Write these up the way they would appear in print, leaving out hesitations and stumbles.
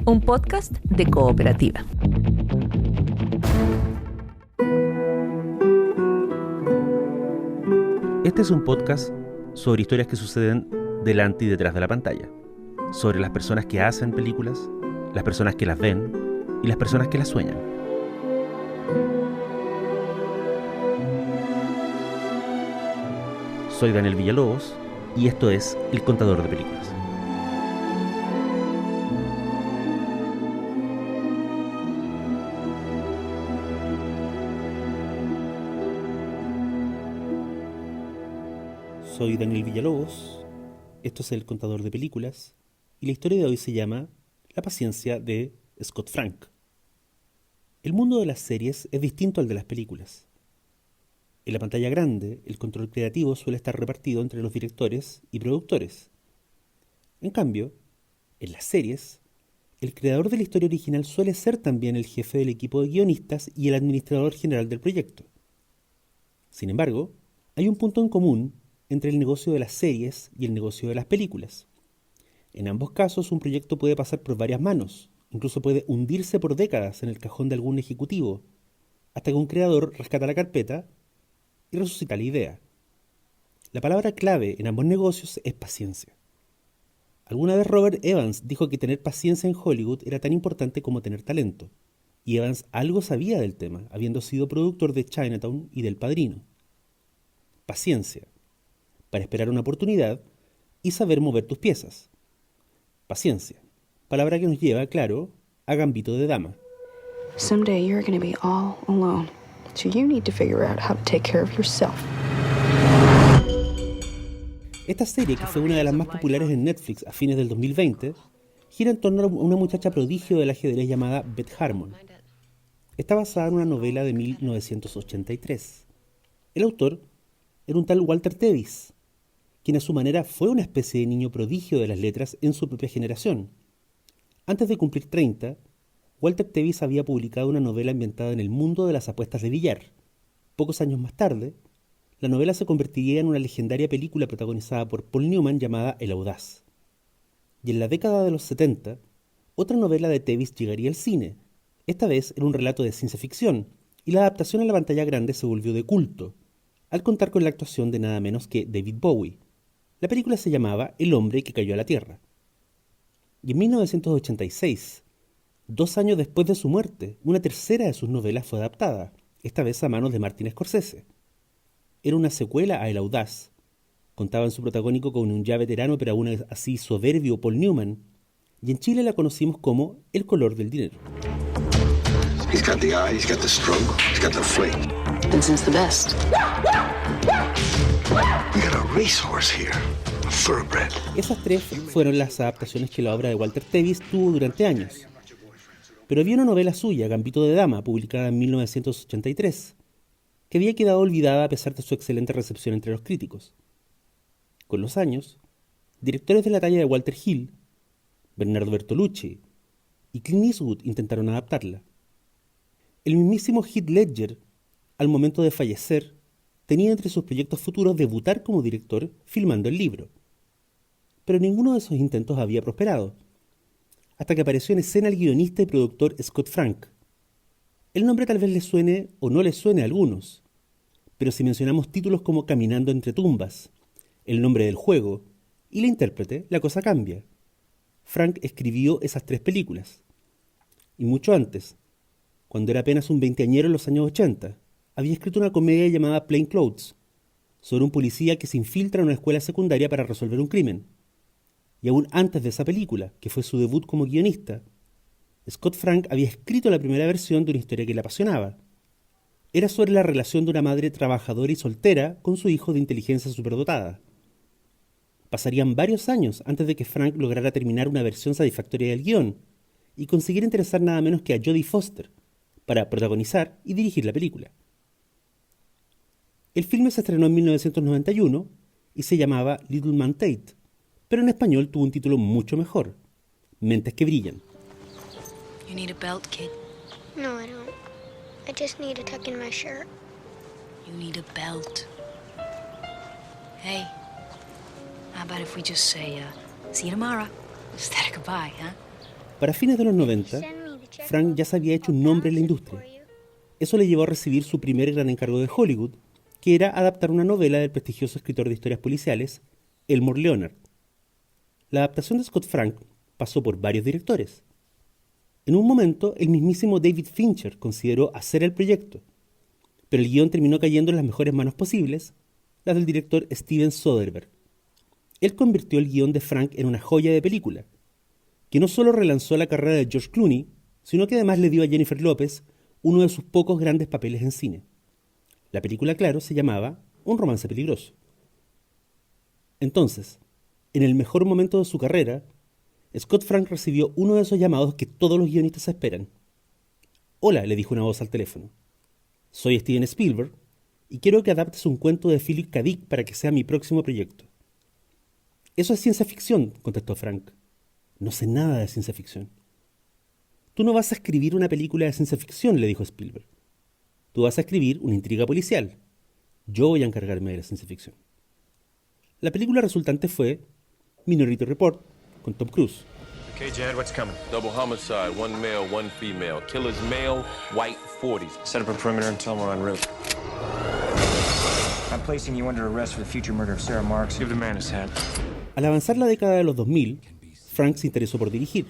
un podcast de Cooperativa. Este es un podcast sobre historias que suceden delante y detrás de la pantalla, sobre las personas que hacen películas, las personas que las ven y las personas que las sueñan. Soy Daniel Villalobos y esto es El Contador de Películas. Soy Daniel Villalobos, esto es El Contador de Películas y la historia de hoy se llama La paciencia de Scott Frank. El mundo de las series es distinto al de las películas. En la pantalla grande, el control creativo suele estar repartido entre los directores y productores. En cambio, en las series, el creador de la historia original suele ser también el jefe del equipo de guionistas y el administrador general del proyecto. Sin embargo, hay un punto en común entre el negocio de las series y el negocio de las películas. En ambos casos, un proyecto puede pasar por varias manos, incluso puede hundirse por décadas en el cajón de algún ejecutivo, hasta que un creador rescata la carpeta y resucita la idea. La palabra clave en ambos negocios es paciencia. Alguna vez Robert Evans dijo que tener paciencia en Hollywood era tan importante como tener talento, y Evans algo sabía del tema, habiendo sido productor de Chinatown y del Padrino. Paciencia, para esperar una oportunidad y saber mover tus piezas. Paciencia, palabra que nos lleva, claro, a Gambito de Dama. Someday you're going to be all alone, so you need to figure out how to take care of yourself. Esta serie, que fue una de las más populares en Netflix a fines del 2020, gira en torno a una muchacha prodigio del ajedrez llamada Beth Harmon. Está basada en una novela de 1983. El autor era un tal Walter Tevis, quien a su manera fue una especie de niño prodigio de las letras en su propia generación. Antes de cumplir 30, Walter Tevis había publicado una novela ambientada en el mundo de las apuestas de billar. Pocos años más tarde, la novela se convertiría en una legendaria película protagonizada por Paul Newman llamada El Audaz. Y en la década de los 70, otra novela de Tevis llegaría al cine. Esta vez era un relato de ciencia ficción, y la adaptación a la pantalla grande se volvió de culto, al contar con la actuación de nada menos que David Bowie. La película se llamaba El hombre que cayó a la tierra. Y en 1986, 2 años después de su muerte, una tercera de sus novelas fue adaptada, esta vez a manos de Martin Scorsese. Era una secuela a El Audaz. Contaba en su protagónico con un ya veterano pero aún así soberbio Paul Newman, y en Chile la conocimos como El color del dinero. He's got the eye, he's got the stroke, he's got the fling. Vincent's the best. We got a racehorse here, a thoroughbred. Esas tres fueron las adaptaciones que la obra de Walter Tevis tuvo durante años. Pero había una novela suya, Gambito de Dama, publicada en 1983, que había quedado olvidada a pesar de su excelente recepción entre los críticos. Con los años, directores de la talla de Walter Hill, Bernardo Bertolucci y Clint Eastwood intentaron adaptarla. El mismísimo Heath Ledger, al momento de fallecer, tenía entre sus proyectos futuros debutar como director filmando el libro. Pero ninguno de esos intentos había prosperado, hasta que apareció en escena el guionista y productor Scott Frank. El nombre tal vez les suene o no les suene a algunos, pero si mencionamos títulos como Caminando entre tumbas, El nombre del juego y La intérprete, la cosa cambia. Frank escribió esas 3 películas. Y mucho antes, cuando era apenas un veinteañero en los años 80, había escrito una comedia llamada Plain Clothes, sobre un policía que se infiltra en una escuela secundaria para resolver un crimen. Y aún antes de esa película, que fue su debut como guionista, Scott Frank había escrito la primera versión de una historia que le apasionaba. Era sobre la relación de una madre trabajadora y soltera con su hijo de inteligencia superdotada. Pasarían varios años antes de que Frank lograra terminar una versión satisfactoria del guión y conseguir interesar nada menos que a Jodie Foster para protagonizar y dirigir la película. El filme se estrenó en 1991 y se llamaba Little Man Tate, pero en español tuvo un título mucho mejor, Mentes que brillan. You need a belt, kid. No, I don't. I just need a tuck in my shirt. You need a belt. Hey, how about if we just say, see you tomorrow? Instead of goodbye, huh? Para fines de los 90, Frank ya se había hecho un nombre en la industria. Eso le llevó a recibir su primer gran encargo de Hollywood, que era adaptar una novela del prestigioso escritor de historias policiales, Elmore Leonard. La adaptación de Scott Frank pasó por varios directores. En un momento, el mismísimo David Fincher consideró hacer el proyecto, pero el guión terminó cayendo en las mejores manos posibles, las del director Steven Soderbergh. Él convirtió el guión de Frank en una joya de película, que no solo relanzó la carrera de George Clooney, sino que además le dio a Jennifer Lopez uno de sus pocos grandes papeles en cine. La película, claro, se llamaba Un romance peligroso. Entonces, en el mejor momento de su carrera, Scott Frank recibió uno de esos llamados que todos los guionistas esperan. «Hola», le dijo una voz al teléfono. «Soy Steven Spielberg y quiero que adaptes un cuento de Philip K. Dick para que sea mi próximo proyecto». «Eso es ciencia ficción», contestó Frank. «No sé nada de ciencia ficción». «Tú no vas a escribir una película de ciencia ficción», le dijo Spielberg. «Tú vas a escribir una intriga policial. Yo voy a encargarme de la ciencia ficción». La película resultante fue Minority Report, con Tom Cruise. Okay, Jad, what's coming? Double homicide, one male, one female. Killer's male, white 40s. Set up a perimeter and tell them we're en route. I'm placing you under arrest for the future murder of Sarah Marks. Give the man his hat. Al avanzar la década de los 2000, Frank se interesó por dirigir.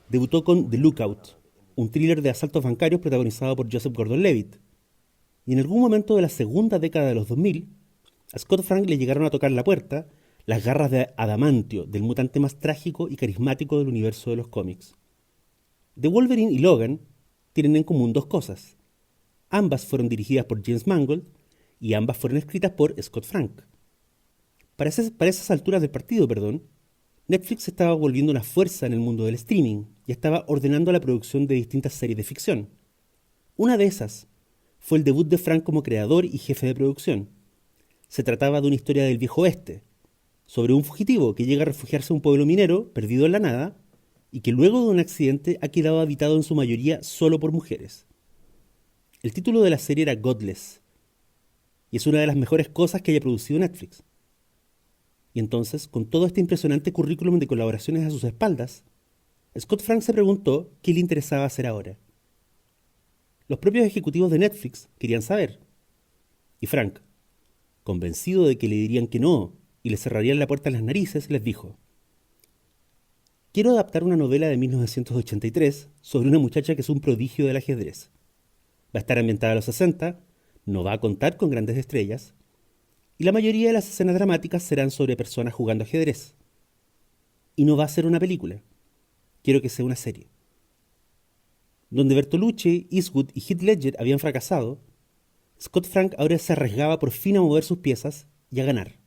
Debutó con The Lookout, un thriller de asaltos bancarios protagonizado por Joseph Gordon-Levitt. Y en algún momento de la segunda década de los 2000, a Scott Frank le llegaron a tocar la puerta las garras de adamantio del mutante más trágico y carismático del universo de los cómics. The Wolverine y Logan tienen en común dos cosas. Ambas fueron dirigidas por James Mangold y ambas fueron escritas por Scott Frank. Para esas alturas del partido, Netflix estaba volviendo una fuerza en el mundo del streaming y estaba ordenando la producción de distintas series de ficción. Una de esas fue el debut de Frank como creador y jefe de producción. Se trataba de una historia del viejo oeste, sobre un fugitivo que llega a refugiarse a un pueblo minero perdido en la nada y que luego de un accidente ha quedado habitado en su mayoría solo por mujeres. El título de la serie era Godless y es una de las mejores cosas que haya producido Netflix. Y entonces, con todo este impresionante currículum de colaboraciones a sus espaldas, Scott Frank se preguntó qué le interesaba hacer ahora. Los propios ejecutivos de Netflix querían saber. Y Frank, convencido de que le dirían que no y le cerrarían la puerta en las narices, les dijo: «Quiero adaptar una novela de 1983 sobre una muchacha que es un prodigio del ajedrez. Va a estar ambientada a los 60, no va a contar con grandes estrellas, y la mayoría de las escenas dramáticas serán sobre personas jugando ajedrez. Y no va a ser una película. Quiero que sea una serie». Donde Bertolucci, Eastwood y Heath Ledger habían fracasado, Scott Frank ahora se arriesgaba por fin a mover sus piezas y a ganar.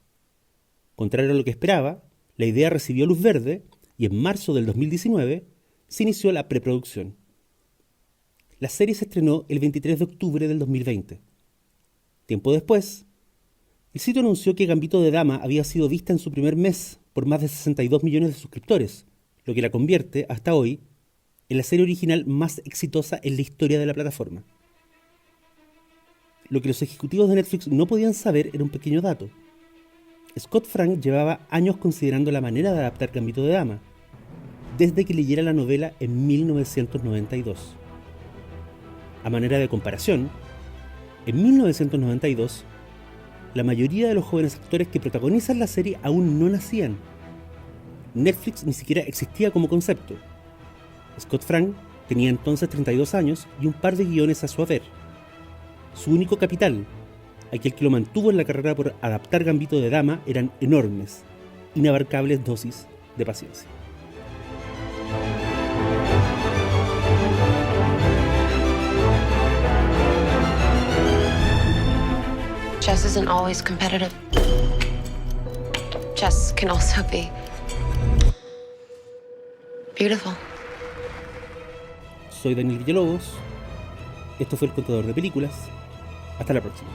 Contrario a lo que esperaba, la idea recibió luz verde y en marzo del 2019 se inició la preproducción. La serie se estrenó el 23 de octubre del 2020. Tiempo después, el sitio anunció que Gambito de Dama había sido vista en su primer mes por más de 62 millones de suscriptores, lo que la convierte, hasta hoy, en la serie original más exitosa en la historia de la plataforma. Lo que los ejecutivos de Netflix no podían saber era un pequeño dato. Scott Frank llevaba años considerando la manera de adaptar Gambito de Dama, desde que leyera la novela en 1992. A manera de comparación, en 1992, la mayoría de los jóvenes actores que protagonizan la serie aún no nacían. Netflix ni siquiera existía como concepto. Scott Frank tenía entonces 32 años y un par de guiones a su haber. Su único capital, aquel que lo mantuvo en la carrera por adaptar Gambito de Dama, eran enormes, inabarcables dosis de paciencia. Chess isn't always competitive. Chess can also be beautiful. Soy Daniel Villalobos. Esto fue El Contador de Películas. Hasta la próxima.